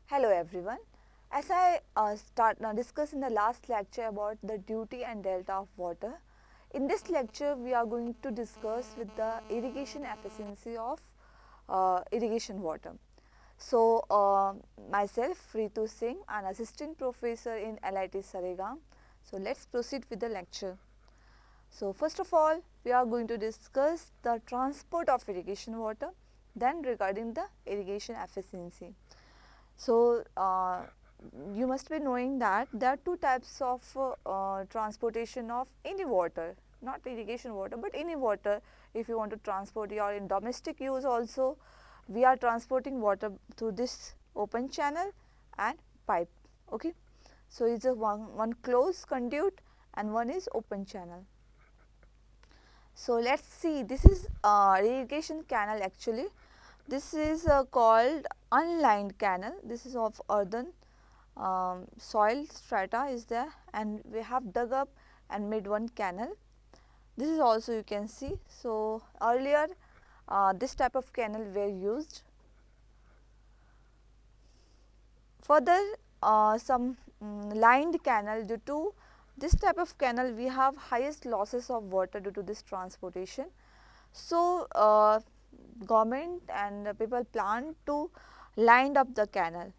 Hello everyone. As I discussed in the last lecture about the duty and delta of water, in this lecture we are going to discuss with the irrigation efficiency of irrigation water. So, myself Ritu Singh, an assistant professor in LIT Saregam. So, let's proceed with the lecture. So, first of all, we are going to discuss the transport of irrigation water, then regarding the irrigation efficiency. So, you must be knowing that there are two types of transportation of any water, not irrigation water, but any water. If you want to transport your in domestic use also, we are transporting water through this open channel and pipe. Okay. So, it's a one closed conduit and one is open channel. So, let us see, this is irrigation canal actually. This is called unlined canal. This is of earthen soil strata is there, and we have dug up and made one canal. This is also you can see. So, earlier this type of canal were used. Further, some lined canal, due to this type of canal we have highest losses of water due to this transportation. So, government and people plan to line up the canal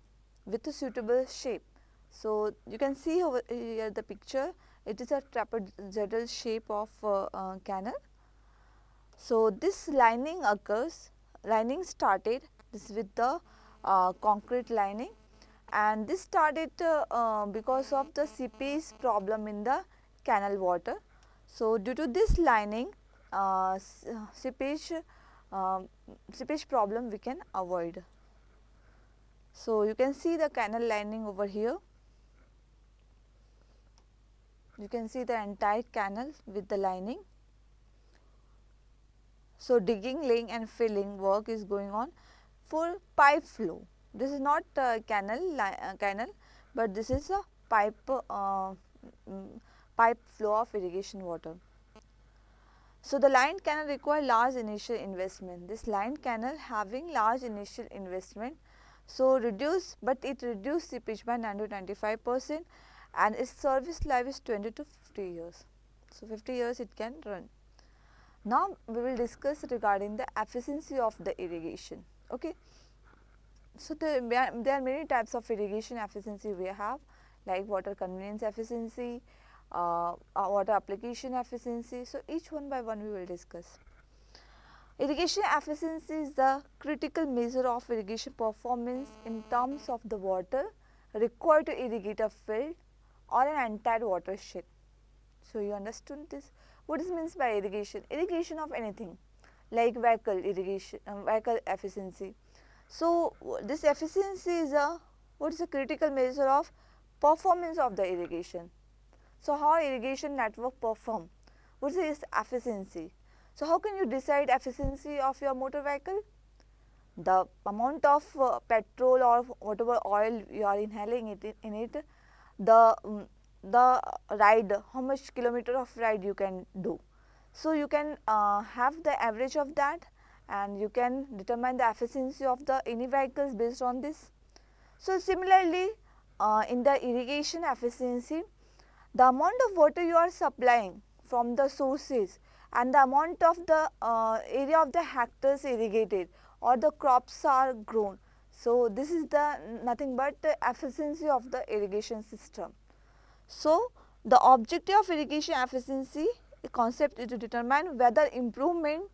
with a suitable shape. So, you can see over here the picture, it is a trapezoidal shape of canal. So, this lining occurs, lining started this with the concrete lining, and this started because of the seepage problem in the canal water. So, due to this lining seepage problem we can avoid. So, you can see the canal lining over here. You can see the entire canal with the lining. So, digging, laying and filling work is going on for pipe flow. This is not canal, but this is a pipe flow of irrigation water. So, the lined canal require large initial investment. This lined canal having large initial investment, so but it reduced seepage by 90 to 95%, and its service life is 20 to 50 years. So, 50 years it can run. Now, we will discuss regarding the efficiency of the irrigation. Okay. So, there are many types of irrigation efficiency we have, like water convenience efficiency, water application efficiency. So, each one by one we will discuss. Irrigation efficiency is the critical measure of irrigation performance in terms of the water required to irrigate a field or an entire watershed. So, you understood this? What is means by irrigation? Irrigation of anything like vehicle irrigation, vehicle efficiency. So, this efficiency is what is a critical measure of performance of the irrigation. So, how irrigation network perform? What is its efficiency? So, how can you decide efficiency of your motor vehicle? The amount of petrol or whatever oil you are inhaling in it, the ride, how much kilometer of ride you can do. So, you can have the average of that, and you can determine the efficiency of the any vehicles based on this. So, similarly, in the irrigation efficiency, the amount of water you are supplying from the sources and the amount of the area of the hectares irrigated or the crops are grown. So, this is the nothing but the efficiency of the irrigation system. So, the objective of irrigation efficiency concept is to determine whether improvement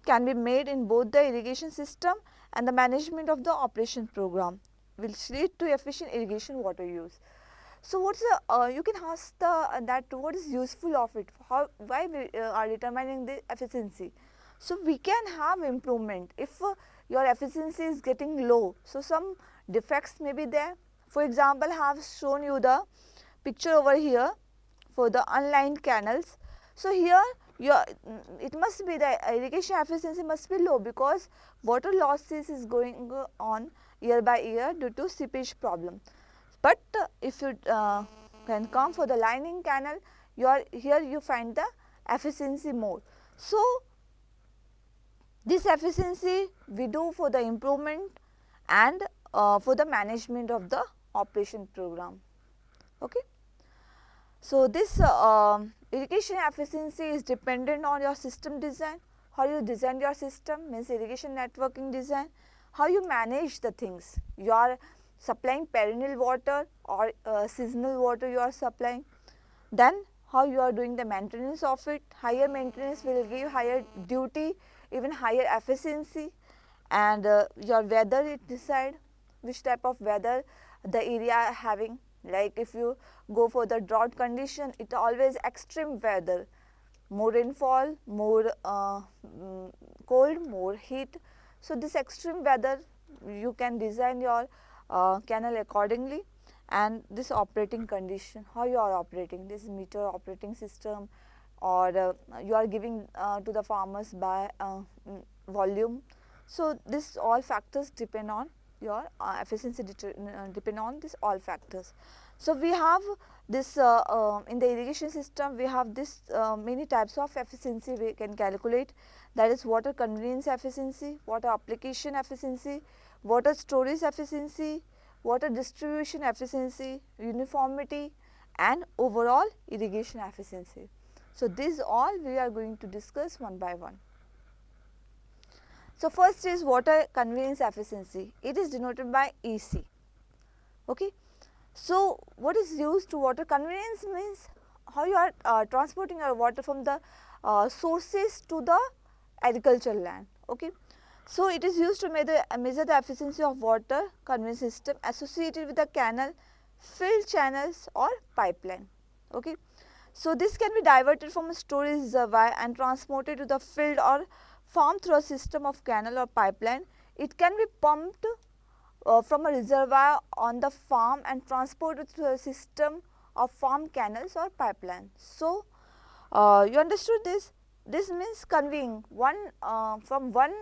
can be made in both the irrigation system and the management of the operation program, which lead to efficient irrigation water use. So, what's the you can ask that what is useful of it, why we are determining the efficiency. So, we can have improvement if your efficiency is getting low. So, some defects may be there. For example, I have shown you the picture over here for the unlined canals. So, here it must be the irrigation efficiency must be low because water losses is going on year by year due to seepage problem. But if you can come for the lining canal, here you find the efficiency more. So, this efficiency we do for the improvement and for the management of the operation program. Okay. So, this irrigation efficiency is dependent on your system design, how you design your system, means irrigation networking design, how you manage the things. You are supplying perennial water or seasonal water you are supplying. Then how you are doing the maintenance of it. Higher maintenance will give higher duty, even higher efficiency, and your weather it decide which type of weather the area having. Like if you go for the drought condition, it always extreme weather, more rainfall, more cold, more heat. So this extreme weather you can design your canal accordingly. And this operating condition, how you are operating, this meter operating system, or you are giving to the farmers by volume. So this all factors depend on your efficiency, depend on this all factors. So we have this in the irrigation system we have this many types of efficiency we can calculate, that is water convenience efficiency, water application efficiency, water storage efficiency, water distribution efficiency, uniformity, and overall irrigation efficiency. So these all we are going to discuss one by one. So first is water convenience efficiency, it is denoted by EC. Okay. So what is used to water convenience means how you are transporting your water from the sources to the agricultural land. Okay. So it is used to measure the efficiency of water conveyance system associated with the canal, field channels or pipeline. Okay. So this can be diverted from a storage reservoir and transported to the field or farm through a system of canal or pipeline. It can be pumped from a reservoir on the farm and transported through a system of farm canals or pipeline. So you understood this? This means conveying one from one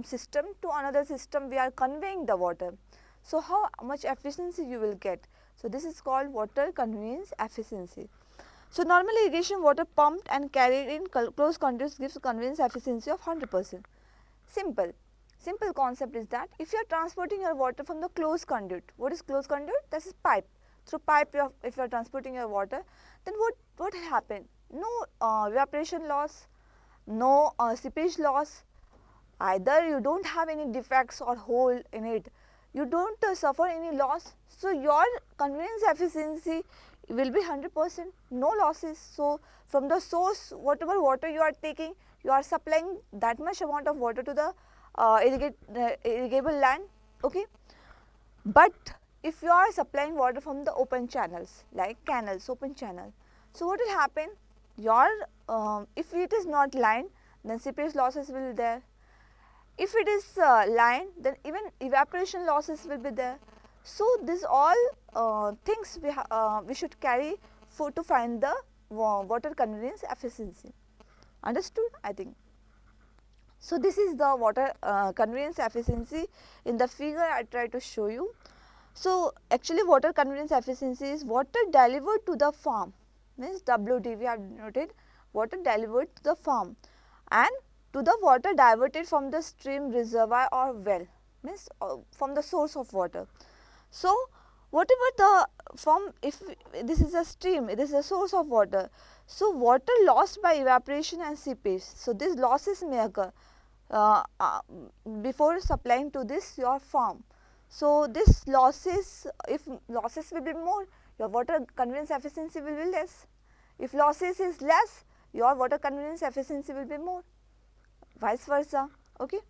system to another system we are conveying the water. So how much efficiency you will get? So this is called water conveyance efficiency. So normally irrigation water pumped and carried in close conduits gives conveyance efficiency of 100%. Simple concept is that if you are transporting your water from the closed conduit, what is closed conduit? That is pipe. Through pipe if you are transporting your water, then what will happen? No evaporation loss, no seepage loss, either you do not have any defects or hole in it, you do not suffer any loss. So your conveyance efficiency will be 100%, no losses. So from the source whatever water you are taking, you are supplying that much amount of water to the irrigable land. Okay. But if you are supplying water from the open channels like canals, open channel, so what will happen? Your if it is not lined, then seepage losses will be there. If it is lined, then even evaporation losses will be there. So these all things we should carry to find the water conveyance efficiency. Understood? I think. So this is the water conveyance efficiency. In the figure I try to show you. So actually water conveyance efficiency is water delivered to the farm, means WD we have noted, water delivered to the farm, and to the water diverted from the stream, reservoir or well, means from the source of water. So whatever the from, if this is a stream, it is a source of water, so water lost by evaporation and seepage, so these losses may occur before supplying to this your farm. So this losses, if losses will be more, your water conveyance efficiency will be less. If losses is less, your water conveyance efficiency will be more, vice versa. Okay.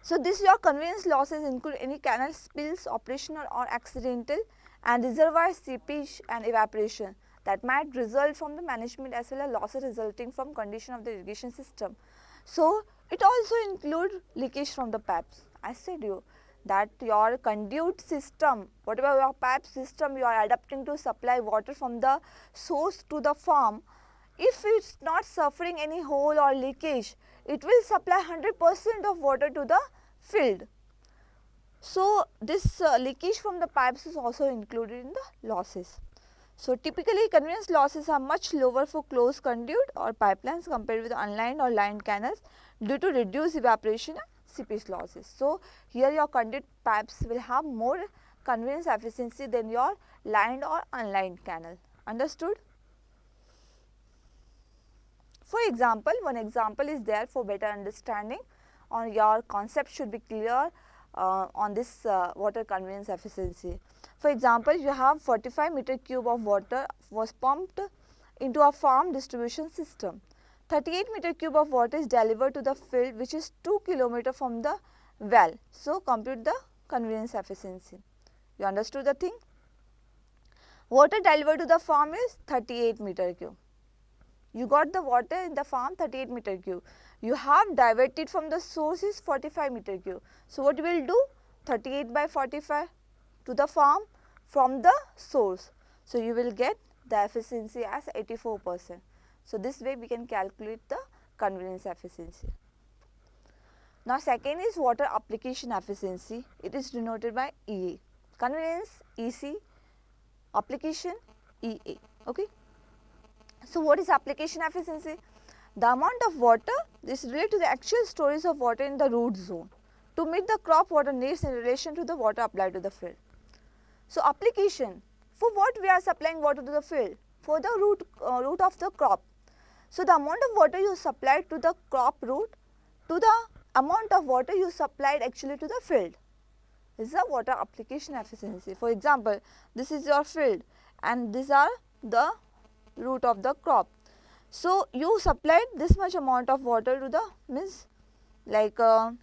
So this your conveyance losses include any canal spills, operational or accidental, and reservoir seepage and evaporation that might result from the management, as well as losses resulting from condition of the irrigation system. So it also include leakage from the pipes. I said you that your conduit system, whatever your pipe system you are adapting to supply water from the source to the farm, if it is not suffering any hole or leakage, it will supply 100% of water to the field. So this leakage from the pipes is also included in the losses. So typically conveyance losses are much lower for closed conduit or pipelines compared with unlined or lined canals due to reduced evaporation and seepage losses. So, here your conduit pipes will have more conveyance efficiency than your lined or unlined canal. Understood? For example, one example is there for better understanding, or your concept should be clear on this water conveyance efficiency. For example, you have 45 meter cube of water was pumped into a farm distribution system. 38 meter cube of water is delivered to the field, which is 2 km from the well. So, compute the conveyance efficiency. You understood the thing? Water delivered to the farm is 38 meter cube. You got the water in the farm 38 meter cube. You have diverted from the source is 45 meter cube. So, what you will do? 38 by 45 to the farm from the source. So, you will get the efficiency as 84%. So, this way we can calculate the conveyance efficiency. Now, second is water application efficiency. It is denoted by EA. Conveyance EC, application EA. Okay. So, what is application efficiency? The amount of water is related to the actual storage of water in the root zone to meet the crop water needs in relation to the water applied to the field. So, application, for what we are supplying water to the field? For the root of the crop. So, the amount of water you supplied to the crop root to the amount of water you supplied actually to the field is the water application efficiency. For example, this is your field and these are the root of the crop. So, you supplied this much amount of water to the means like 80%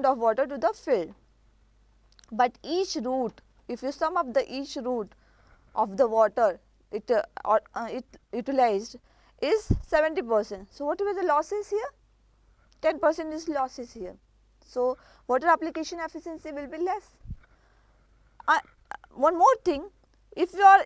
of water to the field, but each root, if you sum up the each root of the water it utilized is 70%. So, what were the losses here? 10% is losses here. So, water application efficiency will be less. One more thing, if your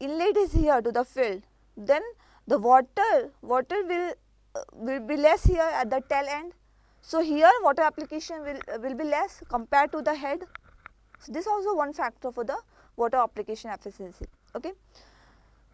inlet is here to the field, then the water will be less here at the tail end. So, here water application will be less compared to the head. So, this is also one factor for the water application efficiency. Okay.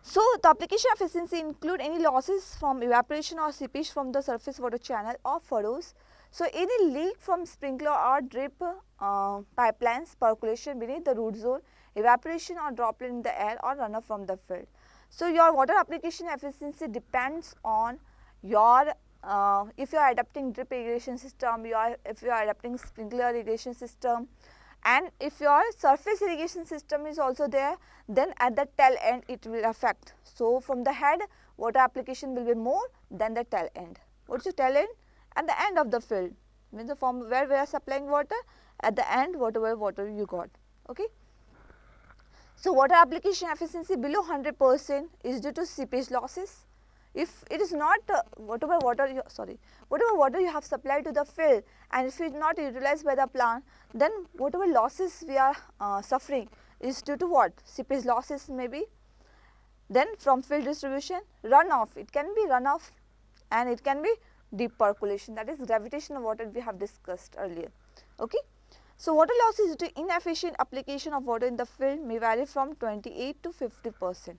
So, the application efficiency include any losses from evaporation or seepage from the surface water channel or furrows. So, any leak from sprinkler or drip pipelines, percolation beneath the root zone, evaporation or droplet in the air or runoff from the field. So, your water application efficiency depends on your if you are adapting drip irrigation system, if you are adapting sprinkler irrigation system, and if your surface irrigation system is also there, then at the tail end it will affect. So, from the head water application will be more than the tail end. What is the tail end? At the end of the field, means the form where we are supplying water, at the end whatever water you got. Okay. So, water application efficiency below 100% is due to seepage losses. If it is not whatever water you have supplied to the field, and if it is not utilized by the plant, then whatever losses we are suffering is due to what? Seepage losses maybe. Then from field distribution, runoff, it can be runoff and it can be deep percolation, that is gravitational water we have discussed earlier. Okay. So, water losses due to inefficient application of water in the field may vary from 28 to 50%.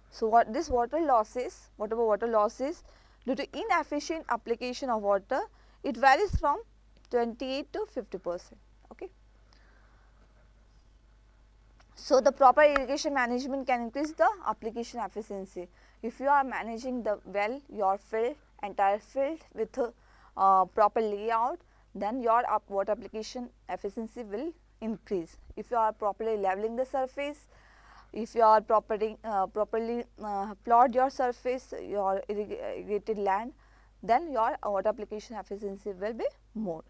So, what this water losses, whatever water losses due to inefficient application of water, it varies from 28 to 50%. Okay. So, the proper irrigation management can increase the application efficiency. If you are managing the well, your field, entire field with proper layout, then your water application efficiency will increase. If you are properly leveling the surface, if you are properly plot your surface, your irrigated land, then your water application efficiency will be more.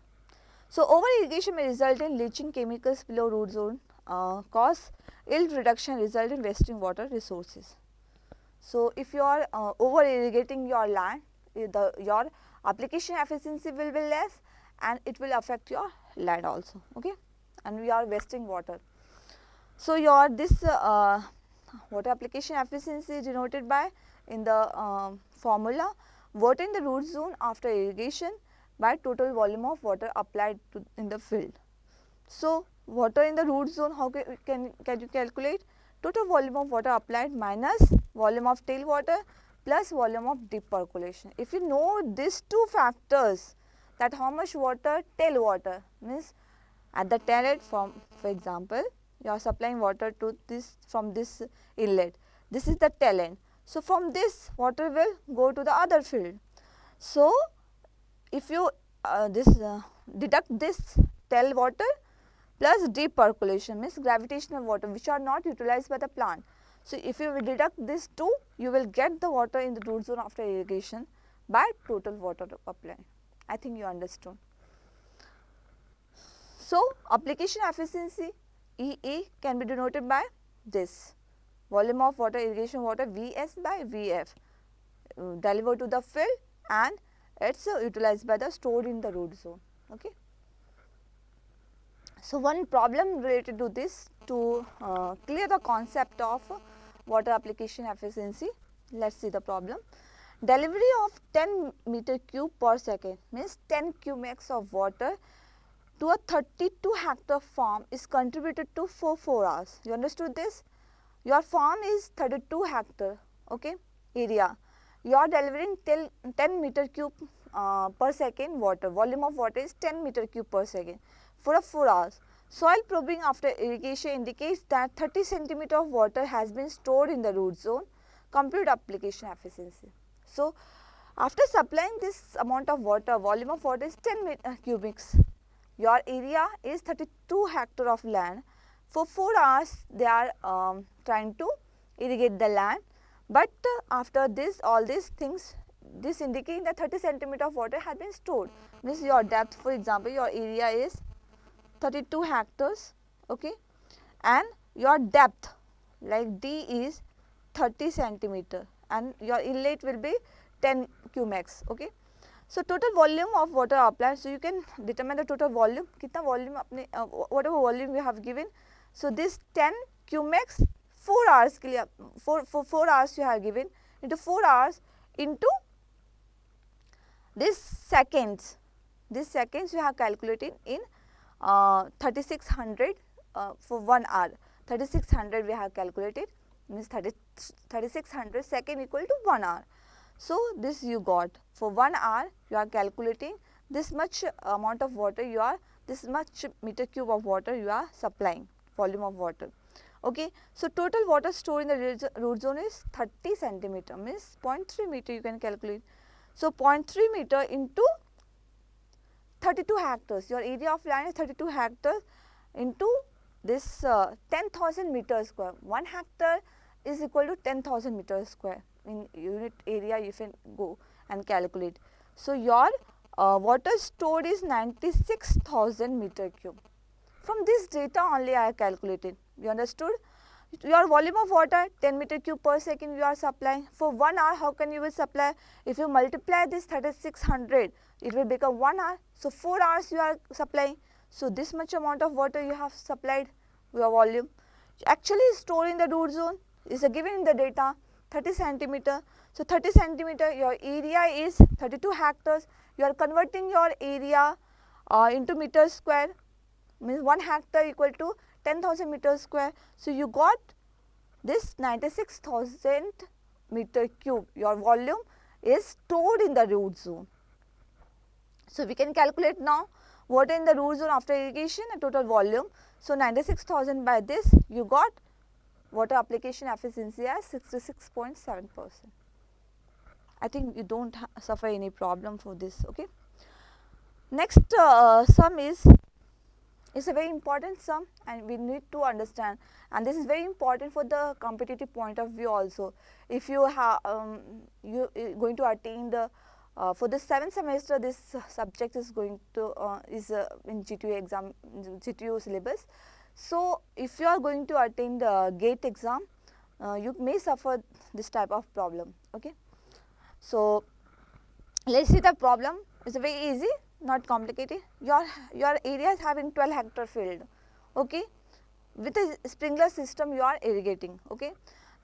So, over irrigation may result in leaching chemicals below root zone, cause yield reduction, result in wasting water resources. So, if you are over irrigating your land, your application efficiency will be less and it will affect your land also. Okay, and we are wasting water. So, your this water application efficiency is denoted by in the formula water in the root zone after irrigation by total volume of water applied to in the field. So, water in the root zone, how can you calculate? Total volume of water applied minus volume of tail water plus volume of deep percolation. If you know these two factors, that how much water, tail water means at the tail end, for example, you are supplying water to this from this inlet. This is the tail end. So from this water will go to the other field. So if you deduct this tail water plus deep percolation means gravitational water which are not utilized by the plant. So if you will deduct these two, you will get the water in the root zone after irrigation by total water applied. I think you understood. So application efficiency EE can be denoted by this volume of water, irrigation water, Vs by Vf delivered to the field and it's utilized by the stored in the root zone. Okay. So one problem related to this to clear the concept of water application efficiency. Let's see the problem. Delivery of 10 meter cube per second means 10 cubics of water to a 32 hectare farm is contributed to for 4 hours. You understood this? Your farm is 32 hectare, okay, area. You are delivering 10 meter cube per second water. Volume of water is 10 meter cube per second for 4 hours. Soil probing after irrigation indicates that 30 centimeter of water has been stored in the root zone. Compute application efficiency. So, after supplying this amount of water, volume of water is 10 cubics. Your area is 32 hectare of land. For 4 hours, they are trying to irrigate the land. But after this, all these things, this indicating that 30 centimeter of water has been stored. Means your depth, for example, your area is 32 hectares, okay, and your depth like D is 30 centimeter and your inlet will be 10 cubics, okay. So total volume of water applied, so you can determine the total volume, kitna volume apne whatever volume you have given. So this 10 cubics 4 hours ke liye, for 4 hours you have given into 4 hours into this seconds you have calculated in 3600 for 1 hour. 3600 we have calculated means 3600 second equal to 1 hour. So this you got for 1 hour you are calculating this much amount of water you are, this much meter cube of water you are supplying, volume of water. Okay. So total water stored in the root zone is 30 centimeter means 0.3 meter you can calculate. So 0.3 meter into 32 hectares, your area of land is 32 hectares into this 10,000 meters square. 1 hectare is equal to 10,000 meters square. In unit area you can go and calculate. So your water stored is 96,000 meter cube. From this data only I have calculated. You understood? Your volume of water 10 meter cube per second you are supplying. For 1 hour how can you will supply? If you multiply this 3600 it will become 1 hour. So 4 hours you are supplying. So this much amount of water you have supplied your volume. Actually stored in the root zone is given in the data 30 centimeter. So 30 centimeter your area is 32 hectares. You are converting your area into meters square means 1 hectare equal to 10,000 meters square. So you got this 96,000 meter cube. Your volume is stored in the root zone. So we can calculate now water in the root zone after irrigation and total volume. So 96,000 by this you got water application efficiency as 66.7%. I think you don't suffer any problem for this. Okay. Next sum is a very important sum and we need to understand, and this is very important for the competitive point of view also. If you have you going to attain the for the 7th semester this subject is going to in GTU exam, GTU syllabus. So if you are going to attain the GATE exam you may suffer this type of problem. Okay. So let's see the problem. It's very easy, not complicated. Your area is having 12 hectare field, okay. With a sprinkler system you are irrigating, okay.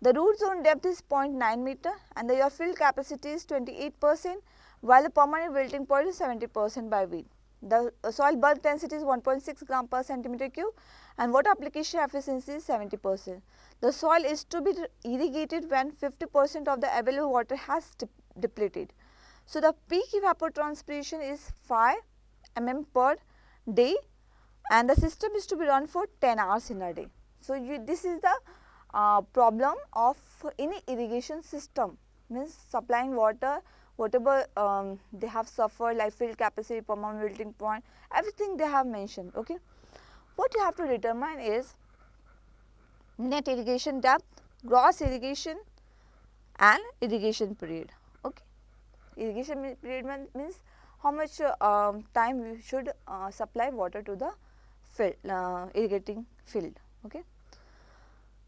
The root zone depth is 0.9 meter and your field capacity is 28%, while the permanent wilting point is 70% by width. The soil bulk density is 1.6 gram per centimeter cube and water application efficiency is 70%. The soil is to be irrigated when 50% of the available water has depleted. So, the peak evapotranspiration is 5 mm per day and the system is to be run for 10 hours in a day. So, this is the problem of any irrigation system, means supplying water, whatever they have suffered like field capacity, permanent wilting point, everything they have mentioned. Okay. What you have to determine is net irrigation depth, gross irrigation and irrigation period. Okay. Irrigation period means how much time we should supply water to the field, irrigating field. Okay.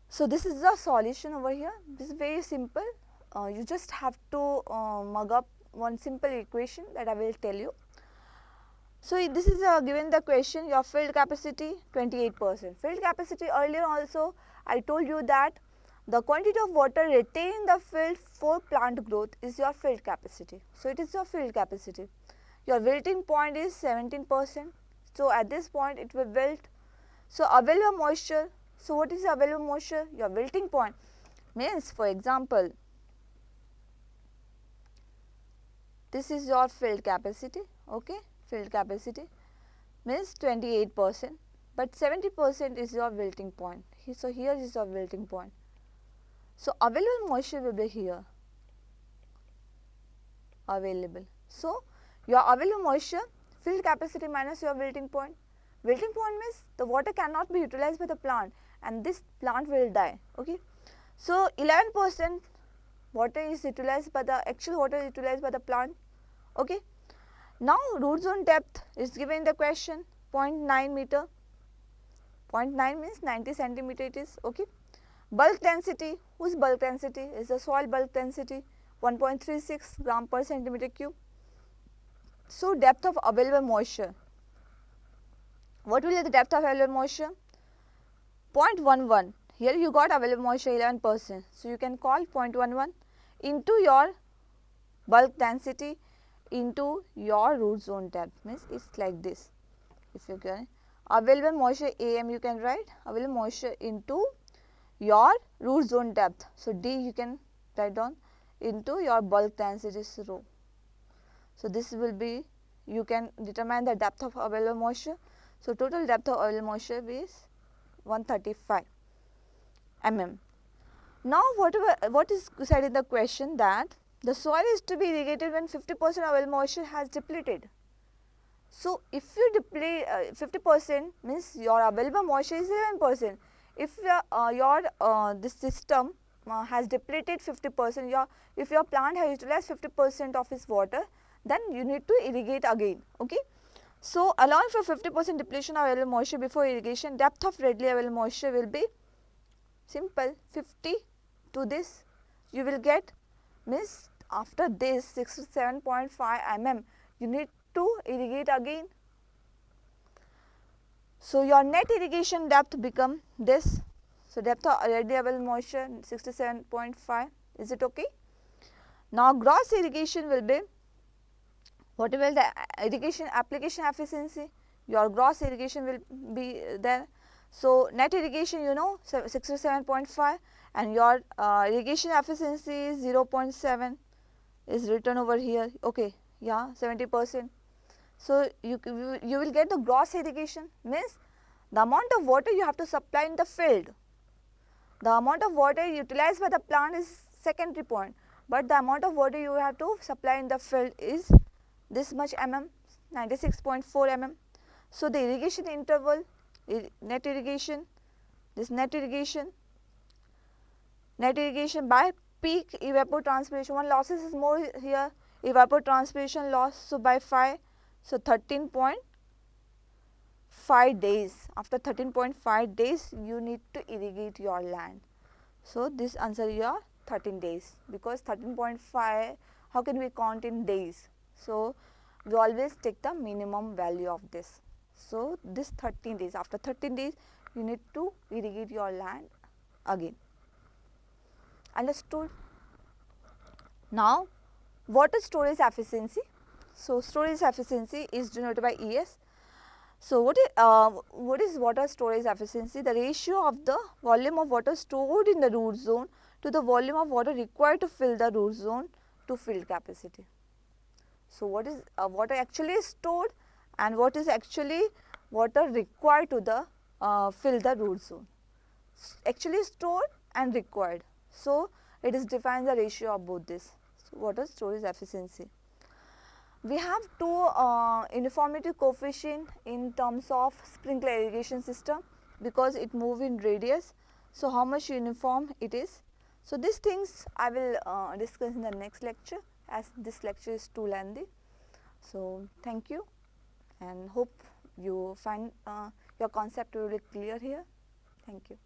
So, this is the solution over here. This is very simple. You just have to mug up one simple equation that I will tell you. So, this is given the question, your field capacity 28%. Field capacity, earlier also I told you that the quantity of water retained in the field for plant growth is your field capacity. So, it is your field capacity. Your wilting point is 17%. So, at this point it will wilt. So, available moisture. So, what is available moisture? Your wilting point means, for example, this is your field capacity. Okay. Field capacity means 28%, but 70% is your wilting point. So, here is your wilting point. So, available moisture will be here, available. So, your available moisture, field capacity minus your wilting point. Wilting point means the water cannot be utilized by the plant and this plant will die. Okay. So, 11% water is utilized by the actual water is utilized by the plant. Okay. Now, root zone depth is given in the question 0.9 meter, 0.9 means 90 centimeter it is. Okay. Bulk density, whose bulk density is the soil bulk density 1.36 gram per centimeter cube. So, depth of available moisture, what will be the depth of available moisture? 0.11, here you got available moisture 11%. So, you can call 0.11 into your bulk density into your root zone depth, means it is like this. If you can available moisture AM, you can write available moisture into your root zone depth. So, D you can write down into your bulk density is rho. So, this will be, you can determine the depth of available moisture. So, total depth of available moisture is 135 mm. Now, what is said in the question that the soil is to be irrigated when 50% available moisture has depleted. So, if you deplete 50% means your available moisture is 11%. If this system has depleted 50%, if your plant has utilized 50% of its water, then you need to irrigate again. Okay. So, allowing for 50% depletion of available moisture before irrigation, depth of readily available moisture will be simple 50 to this you will get, means after this 67.5 mm you need to irrigate again. So, your net irrigation depth become this. So, depth of readily available moisture 67.5, is it okay? Now, gross irrigation will be, whatever the irrigation application efficiency, your gross irrigation will be there. So, net irrigation you know 67.5 and your irrigation efficiency is 0.7 is written over here. Okay, yeah, 70%. So, you will get the gross irrigation, means the amount of water you have to supply in the field. The amount of water utilized by the plant is secondary point, but the amount of water you have to supply in the field is this much mm, 96.4 mm. So, the irrigation interval, net irrigation, this net irrigation by peak evapotranspiration, one losses is more here, evapotranspiration loss. So, by 5, so 13.5 days, after 13.5 days you need to irrigate your land. So, this answer your 13 days, because 13.5 how can we count in days. So, we always take the minimum value of this. So, this 13 days, after 13 days you need to irrigate your land again. Understood? Now, water storage efficiency. So, storage efficiency is denoted by ES. So, what is water storage efficiency? The ratio of the volume of water stored in the root zone to the volume of water required to fill the root zone to field capacity. So, what is water actually stored and what is actually water required to the fill the root zone? Actually stored and required. So, it is defines the ratio of both this. So, water storage efficiency. We have two uniformity coefficient in terms of sprinkler irrigation system because it move in radius. So, how much uniform it is. So, these things I will discuss in the next lecture as this lecture is too lengthy. So, thank you and hope you find your concept really clear here. Thank you.